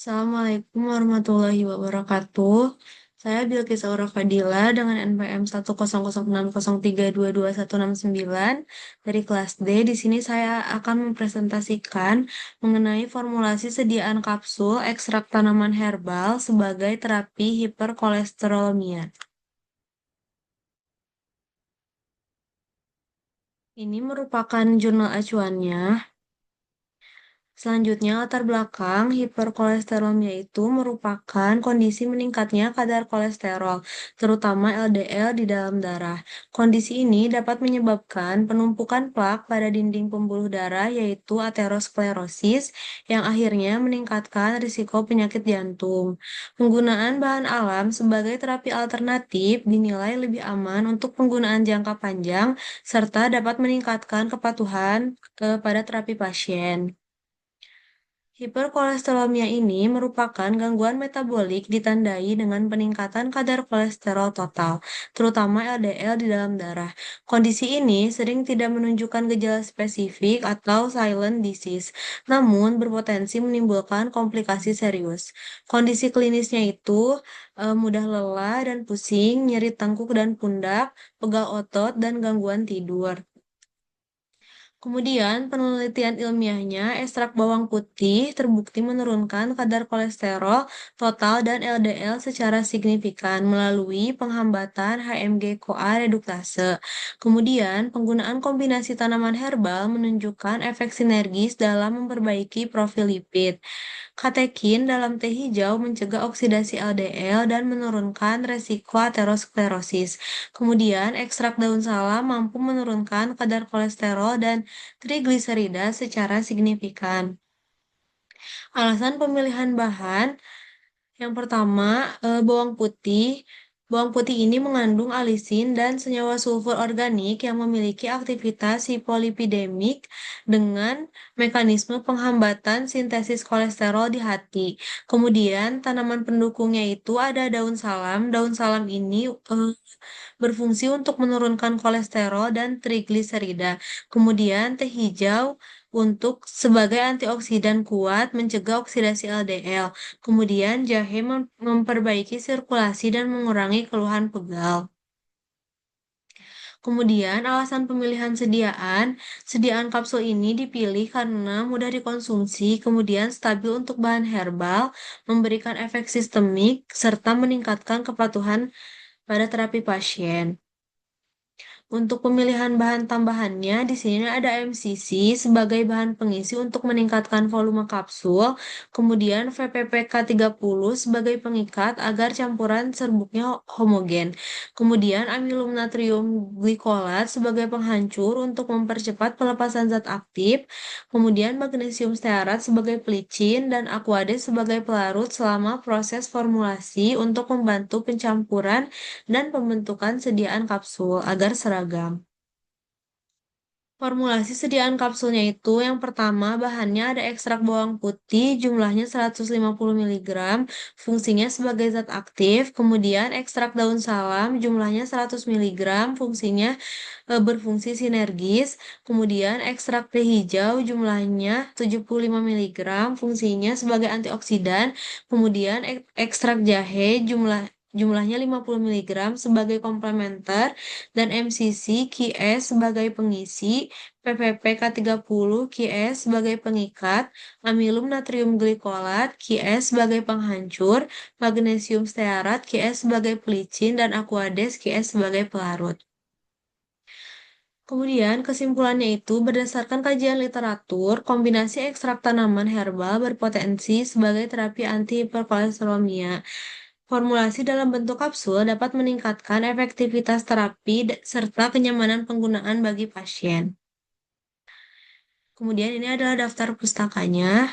Assalamualaikum warahmatullahi wabarakatuh. Saya Bilkis Aura Fadila dengan NPM 1006033221169 dari kelas D. Di sini saya akan mempresentasikan mengenai formulasi sediaan kapsul ekstrak tanaman herbal sebagai terapi hiperkolesterolemia. Ini merupakan jurnal acuannya. Selanjutnya, latar belakang hiperkolesterolemia itu merupakan kondisi meningkatnya kadar kolesterol, terutama LDL di dalam darah. Kondisi ini dapat menyebabkan penumpukan plak pada dinding pembuluh darah, yaitu aterosklerosis, yang akhirnya meningkatkan risiko penyakit jantung. Penggunaan bahan alam sebagai terapi alternatif dinilai lebih aman untuk penggunaan jangka panjang, serta dapat meningkatkan kepatuhan pada terapi pasien. Hiperkolesterolemia ini merupakan gangguan metabolik ditandai dengan peningkatan kadar kolesterol total, terutama LDL di dalam darah. Kondisi ini sering tidak menunjukkan gejala spesifik atau silent disease, namun berpotensi menimbulkan komplikasi serius. Kondisi klinisnya itu mudah lelah dan pusing, nyeri tengkuk dan pundak, pegal otot, dan gangguan tidur. Kemudian, penelitian ilmiahnya, ekstrak bawang putih terbukti menurunkan kadar kolesterol total dan LDL secara signifikan melalui penghambatan HMG-CoA reduktase. Kemudian, penggunaan kombinasi tanaman herbal menunjukkan efek sinergis dalam memperbaiki profil lipid. Katekin dalam teh hijau mencegah oksidasi LDL dan menurunkan resiko aterosklerosis. Kemudian, ekstrak daun salam mampu menurunkan kadar kolesterol dan trigliserida secara signifikan. Alasan pemilihan bahan yang pertama, bawang putih. Bawang putih ini mengandung alisin dan senyawa sulfur organik yang memiliki aktivitas hipolipidemik dengan mekanisme penghambatan sintesis kolesterol di hati. Kemudian, tanaman pendukungnya itu ada daun salam. Daun salam ini berfungsi untuk menurunkan kolesterol dan trigliserida. Kemudian, teh hijau untuk sebagai antioksidan kuat mencegah oksidasi LDL. Kemudian jahe memperbaiki sirkulasi dan mengurangi keluhan pegal. Kemudian alasan pemilihan sediaan kapsul ini dipilih karena mudah dikonsumsi, kemudian stabil untuk bahan herbal, memberikan efek sistemik, serta meningkatkan kepatuhan pada terapi pasien. Untuk pemilihan bahan tambahannya, di sini ada MCC sebagai bahan pengisi untuk meningkatkan volume kapsul, kemudian VPPK30 sebagai pengikat agar campuran serbuknya homogen, kemudian amilum natrium glikolat sebagai penghancur untuk mempercepat pelepasan zat aktif, kemudian magnesium stearat sebagai pelicin, dan aquades sebagai pelarut selama proses formulasi untuk membantu pencampuran dan pembentukan sediaan kapsul agar seragam. Formulasi sediaan kapsulnya itu yang pertama bahannya ada ekstrak bawang putih jumlahnya 150 mg, fungsinya sebagai zat aktif, kemudian ekstrak daun salam jumlahnya 100 mg, fungsinya berfungsi sinergis, kemudian ekstrak teh hijau jumlahnya 75 mg, fungsinya sebagai antioksidan, kemudian ekstrak jahe jumlahnya 50 mg sebagai komplementer, dan MCC QS sebagai pengisi, PPPK30 QS sebagai pengikat, amilum natrium glikolat QS sebagai penghancur, magnesium stearat QS sebagai pelicin, dan aquades QS sebagai pelarut. Kemudian, kesimpulannya itu berdasarkan kajian literatur, kombinasi ekstrak tanaman herbal berpotensi sebagai terapi antihiperkolesterolemia. Formulasi dalam bentuk kapsul dapat meningkatkan efektivitas terapi serta kenyamanan penggunaan bagi pasien. Kemudian ini adalah daftar pustakanya.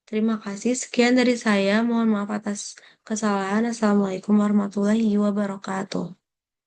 Terima kasih. Sekian dari saya. Mohon maaf atas kesalahan. Assalamualaikum warahmatullahi wabarakatuh.